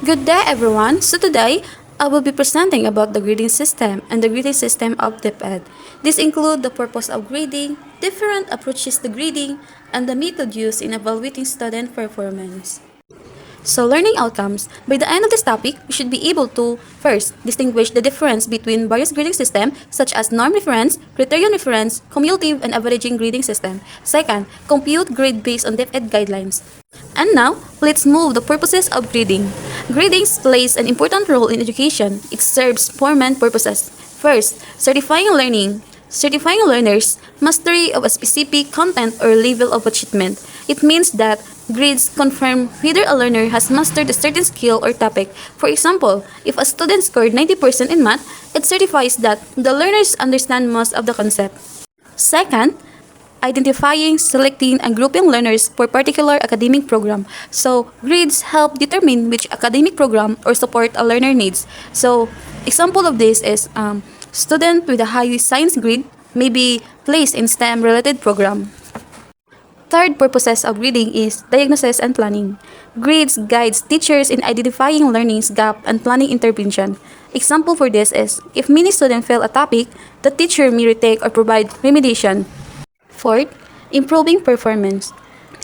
Good day everyone. So today, I will be presenting about the grading system and the grading system of DepEd. These include the purpose of grading, different approaches to grading, and the method used in evaluating student performance. So learning outcomes. By the end of this topic, we should be able to first distinguish the difference between various grading systems such as norm reference, criterion reference, cumulative and averaging grading system. Second, compute grade based on DepEd guidelines. And now, let's move the purposes of grading. Grading plays an important role in education. It serves four main purposes. First, certifying learning. Certifying learners' mastery of a specific content or level of achievement. It means that grades confirm whether a learner has mastered a certain skill or topic. For example, if a student scored 90% in math, it certifies that the learners understand most of the concept. Second, identifying, selecting, and grouping learners for particular academic program. So, grades help determine which academic program or support a learner needs. So, example of this is student with a high science grade may be placed in STEM-related program. Third purposes of grading is diagnosis and planning. Grades guides teachers in identifying learning's gap and planning intervention. Example for this is, if many students fail a topic, the teacher may retake or provide remediation. Fourth, improving performance.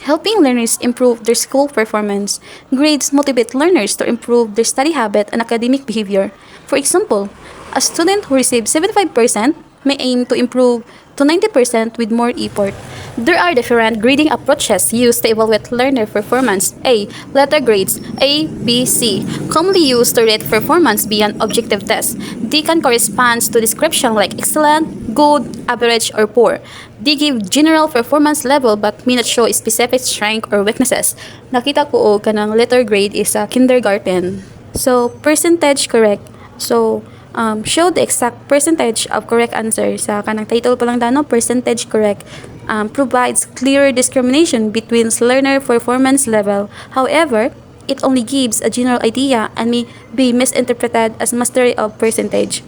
Helping learners improve their school performance. Grades motivate learners to improve their study habit and academic behavior. For example, a student who receives 75% may aim to improve to 90% with more effort. There are different grading approaches used to evaluate learner performance. A. Letter grades A, B, C. Commonly used to rate performance beyond objective tests. D can correspond to description like excellent, good, average, or poor. They give general performance level but may not show specific strength or weaknesses. Nakita ko kanang letter grade is a kindergarten. So, percentage correct. So, show the exact percentage of correct answer. Sa kanang title pa lang dano, percentage correct. Provides clear discrimination between learner performance level. However, it only gives a general idea and may be misinterpreted as mastery of percentage.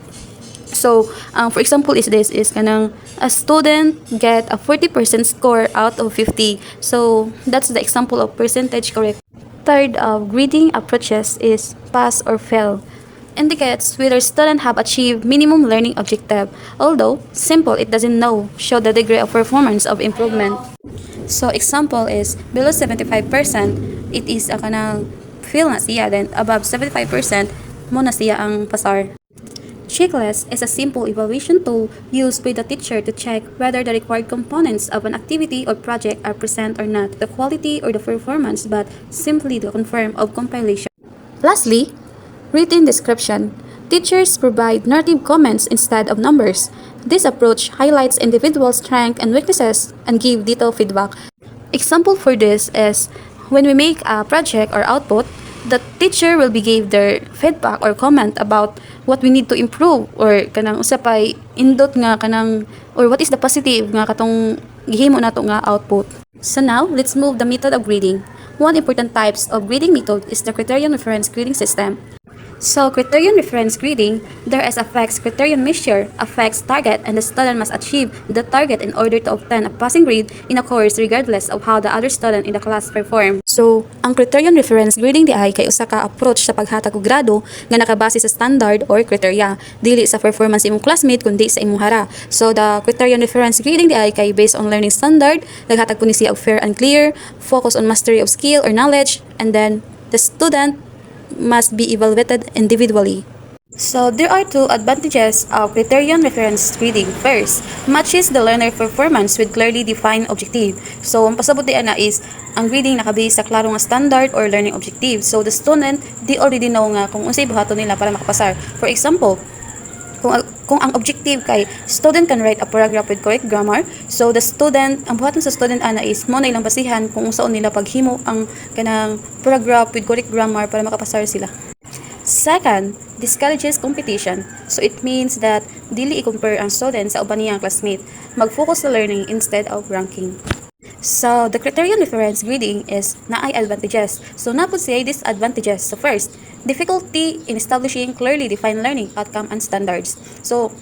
So, for example, is this is kanang a student get a 40% score out of 50. So, that's the example of percentage correct. Third of grading approaches is pass or fail. Indicates whether students have achieved minimum learning objective. Although simple, it doesn't know show the degree of performance of improvement. So example is below 75%, it is a kanang fail na siya, then above 75% mo na siya ang pasar. Checklist is a simple evaluation tool used by the teacher to check whether the required components of an activity or project are present or not, the quality or the performance, but simply to confirm of compilation. Lastly, written description. Teachers provide narrative comments instead of numbers. This approach highlights individual strengths and weaknesses and give detailed feedback. Example for this is when we make a project or output, the teacher will be give their feedback or comment about what we need to improve or kanang usapay indot nga kanang or what is the positive nga katong gihimo nato nga output. So now, let's move the method of grading. One important types of grading method is the criterion reference grading system. So, criterion reference grading, there is affects criterion measure, affects target, and the student must achieve the target in order to obtain a passing grade in a course regardless of how the other student in the class perform. So, ang criterion reference grading di ay kay usa ka approach sa paghatag og grado nga nakabase sa standard or criteria, dili sa performance imong classmate kundi sa imong hara. So, the criterion reference grading di ay kay based on learning standard, naghatag po ni siya og fair and clear, focus on mastery of skill or knowledge, and then the student must be evaluated individually. So, there are two advantages of criterion reference grading. First, matches the learner performance with clearly defined objective. So, ang pasabot diyan na is, ang grading nakabase sa klaro nga standard or learning objective. So, the student, they already know nga kung unsay buhaton nila para makapasar. For example, kung ang objective kay student can write a paragraph with correct grammar, so the student, ang buhaton sa student ana is mo na ilang basihan kung unsaon nila paghimo ang kanang paragraph with correct grammar para makapasar sila. Second, discourages competition. So it means that dili i-compare ang student sa uban niyang classmate. Mag-focus sa learning instead of ranking. So, the criterion reference grading is naay advantages. So, napod siya disadvantages. So, first, difficulty in establishing clearly defined learning outcome and standards. So,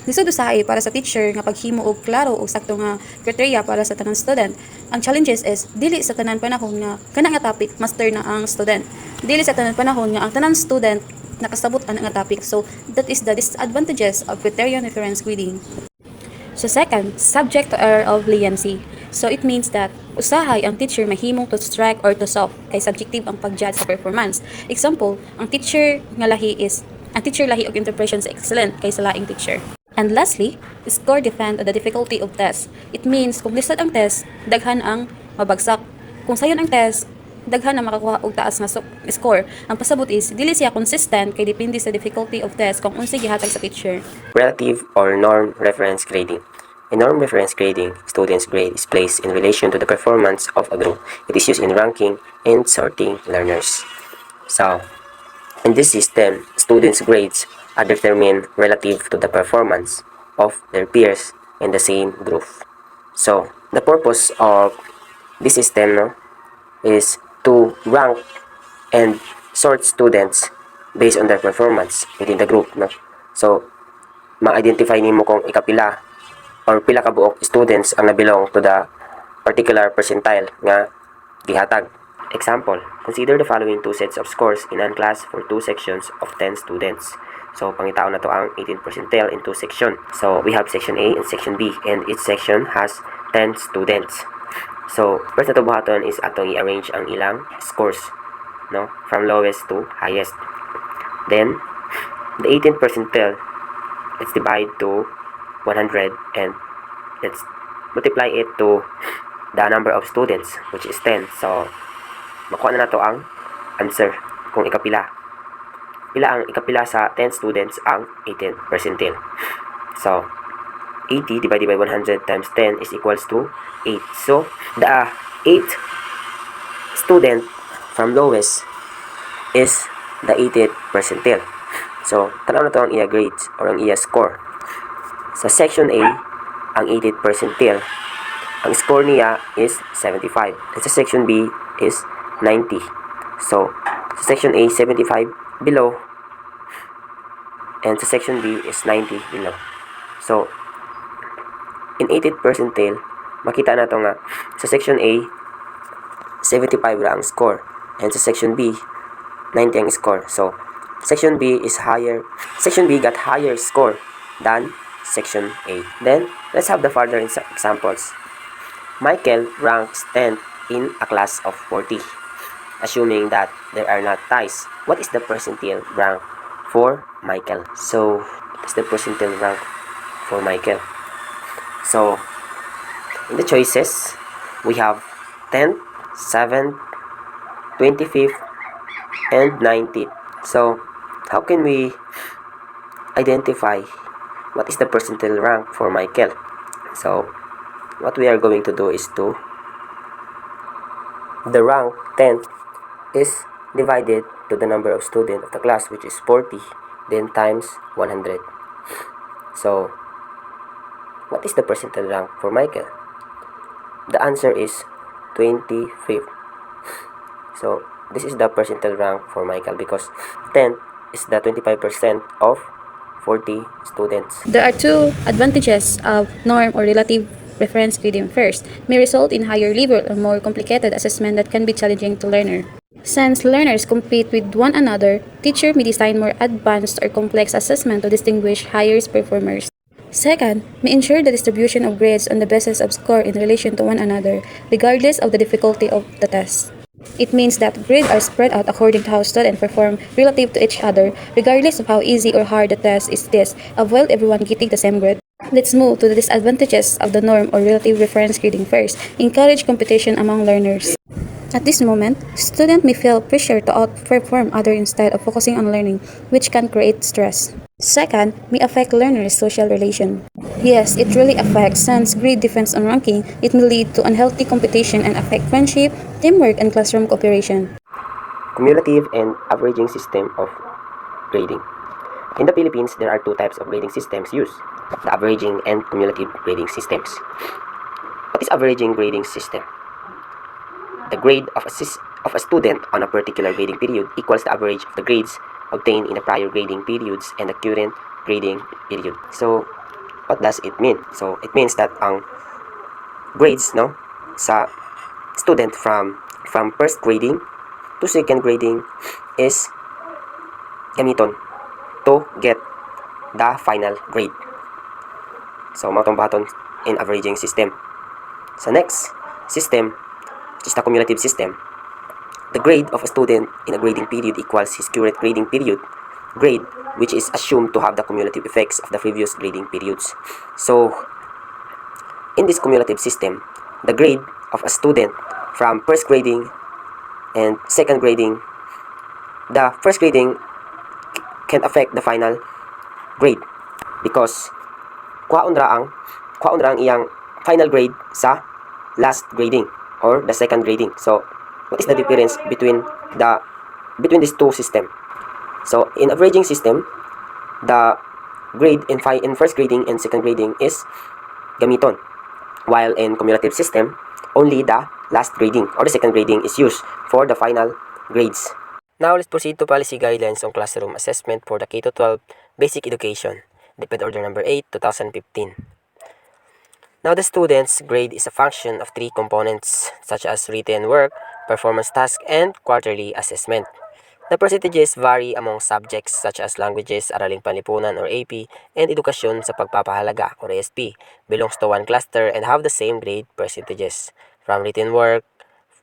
Lisod usahay para sa teacher nga paghimo og klaro og sakto nga criteria para sa tanang student. Ang challenges is dili sa tanan panahon nga kana nga topic master na ang student. Dili sa tanan panahon nga ang tanang student nakasabot ana nga topic. So that is the disadvantages of criterion reference grading. So second, subject to error of leniency. So it means that usahay ang teacher mahimong to strike or to soft kay subjective ang pag-judge sa performance. Example, ang teacher lahi og interpretation sa excellent kay sa laing teacher. And lastly, score depend on the difficulty of test. It means kung lisod ang test, daghan ang mabagsak. Kung sayon ang test, daghan ang makakuha og taas nga score. Ang pasabot is dili siya consistent kay depende sa difficulty of test kung unsay gihatag sa teacher. Relative or norm reference grading. In norm reference grading, students' grade is placed in relation to the performance of a group. It is used in ranking and sorting learners. So, in this system, students' grades are determined relative to the performance of their peers in the same group. So, the purpose of this system is to rank and sort students based on their performance within the group. So, ma-identify nimo kung ikapila or pila ka buok students ang nabilong to the particular percentile nga gihatag. Example, consider the following two sets of scores in one class for two sections of 10 students. So, pangitaon na to ang 18 percentile in two sections. So, we have section A and section B, and each section has 10 students. So, first na to buhaton is atong i-arrange ang ilang scores, from lowest to highest. Then, the 18 percentile, let's divide to 100 and let's multiply it to the number of students, which is 10. So, makuha na to ang answer kung ikapila. Pila ang ikapila sa 10 students ang 18 percentile. So, 80 divided by 100 times 10 is equals to 8. So, the 8th student from lowest is the 80th percentile. So, tanaw na to ang iya grades or ang iya score. Sa section A, ang 80th percentile, ang score niya is 75. And sa section B is 90. So, sa section A, 75 below, and sa section B is 90 below. So, in 80th percentile, makita na to nga, sa section A, 75 ra ang score, and sa section B, 90 ang score. So, section B got higher score than section A. Then, let's have the further examples. Michael ranks 10th in a class of 40. Assuming that there are not ties, what is the percentile rank for Michael? So, what is the percentile rank for Michael? So, in the choices, we have 10th, 7th, 25th, and 90th. So, how can we identify what is the percentile rank for Michael? So, what we are going to do is the rank 10th is divided to the number of students of the class, which is 40, then times 100. So, what is the percentile rank for Michael? The answer is 25th. So, this is the percentile rank for Michael because 10 is the 25% of 40 students. There are two advantages of norm or relative reference grading. First, may result in higher level or more complicated assessment that can be challenging to learner. Since learners compete with one another, teacher may design more advanced or complex assessment to distinguish higher performers. Second, may ensure the distribution of grades on the basis of score in relation to one another, regardless of the difficulty of the test. It means that grades are spread out according to how students perform relative to each other, regardless of how easy or hard the test is, avoid everyone getting the same grade. Let's move to the disadvantages of the norm or relative reference grading first. Encourage competition among learners. At this moment, students may feel pressure to outperform others instead of focusing on learning, which can create stress. Second, may affect learners' social relation. Yes, it really affects since grade depends on ranking. It may lead to unhealthy competition and affect friendship, teamwork, and classroom cooperation. Cumulative and averaging system of grading. In the Philippines, there are two types of grading systems used, the averaging and cumulative grading systems. What is averaging grading system? The grade of a student on a particular grading period equals the average of the grades obtained in the prior grading periods and the current grading period. So, What does it mean? So, it means that ang grades, no, sa student from first grading to second grading is gamiton to get the final grade. So, matong baton in averaging system. Sa next system, which is the cumulative system, the grade of a student in a grading period equals his current grading period grade, which is assumed to have the cumulative effects of the previous grading periods. So, in this cumulative system, the grade of a student from first grading and second grading, the first grading can affect the final grade because kuhaon ra ang iyang final grade sa last grading or the second grading. So, what is the difference between these two systems? So, in averaging system, the grade in first grading and second grading is gamiton, while in cumulative system, only the last grading or the second grading is used for the final grades. Now, let's proceed to policy guidelines on classroom assessment for the K-12 basic education, DepEd Order Number 8, 2015. Now, the student's grade is a function of three components such as written work, performance task, and quarterly assessment. The percentages vary among subjects such as languages, araling panlipunan or AP, and edukasyon sa pagpapahalaga or ASP belongs to one cluster and have the same grade percentages from written work,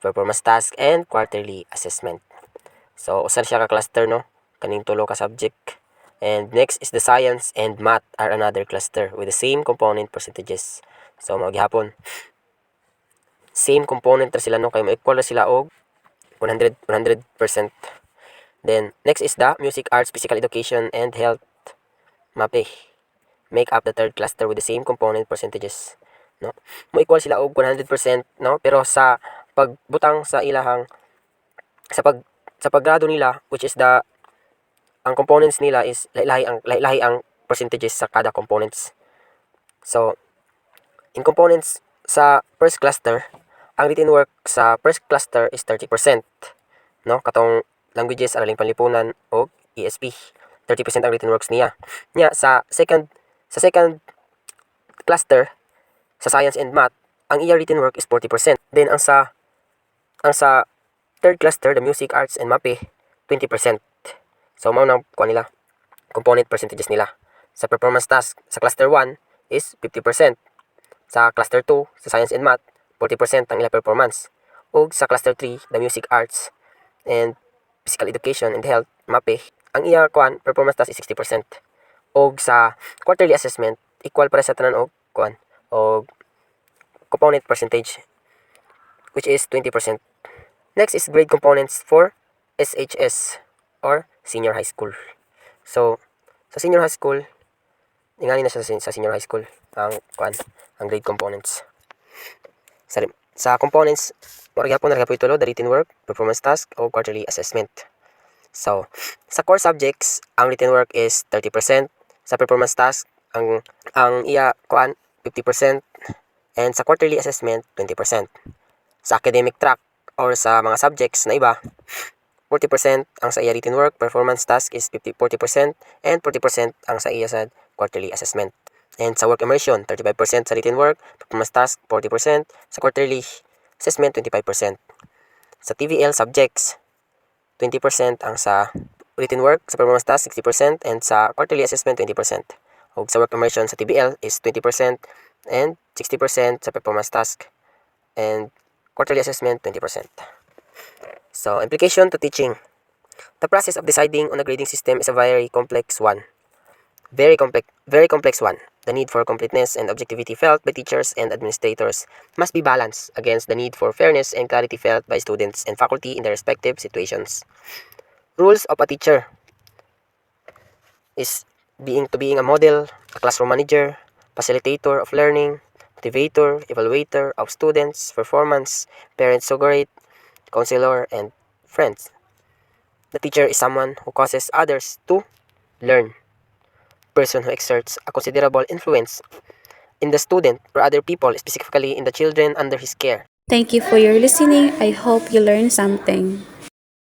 performance task, and quarterly assessment. So, usan siya ka cluster, no? Kaning tulo ka subject. And next is the science and math are another cluster with the same component percentages. So, maghihapon. Same component ra sila, no? Kaya ma-equal ra sila og 100%. Then, next is the music, arts, physical education, and health MAPE. Make up the third cluster with the same component percentages. No? Mo-equal sila og 100%, no? Pero sa pagbutang sa ilahang sa paggrado nila, which is ang components nila is lahi ang percentages sa kada components. So, in components sa first cluster, ang written work sa first cluster is 30%, no? Katong languages, araling panlipunan o ESP. 30% ang written works niya. Nya sa second cluster sa science and math, ang iya written work is 40%. Then ang sa third cluster, the music, arts, and MAPE, 20%. So, mao nang kuha nila, component percentages nila. Sa performance task, sa cluster 1 is 50%. Sa cluster 2, sa science and math, 40% ang ilang performance. O sa cluster 3, the music, arts, and physical education and health, MAPE, ang iya kuan performance task is 60%. O sa quarterly assessment, equal para sa tanan og kuan o component percentage, which is 20%. Next is grade components for SHS or senior high school. So, sa senior high school, ingani na siya sa senior high school ang grade components. Sa components, maragapon tulo, the written work, performance task, o quarterly assessment. So, sa core subjects, ang written work is 30%, sa performance task, ang iya 50%, and sa quarterly assessment, 20%. Sa academic track, or sa mga subjects na iba, 40% ang sa iya written work, performance task is 40%, and 40% ang sa iya sa quarterly assessment. And sa work immersion, 35% sa written work, performance task, 40%, sa quarterly assessment, 25%. Sa TVL subjects, 20% ang sa written work, sa performance task, 60%, and sa quarterly assessment, 20%. O sa work immersion sa TBL is 20% and 60% sa performance task, and quarterly assessment, 20%. So, implication to teaching. The process of deciding on a grading system is a very complex one. Very complex one. The need for completeness and objectivity felt by teachers and administrators must be balanced against the need for fairness and clarity felt by students and faculty in their respective situations. Rules of a teacher is being a model, a classroom manager, facilitator of learning, motivator, evaluator of students' performance, parent surrogate, counselor, and friends. The teacher is someone who causes others to learn. Person who exerts a considerable influence in the student or other people, specifically in the children under his care. Thank you for your listening. I hope you learned something.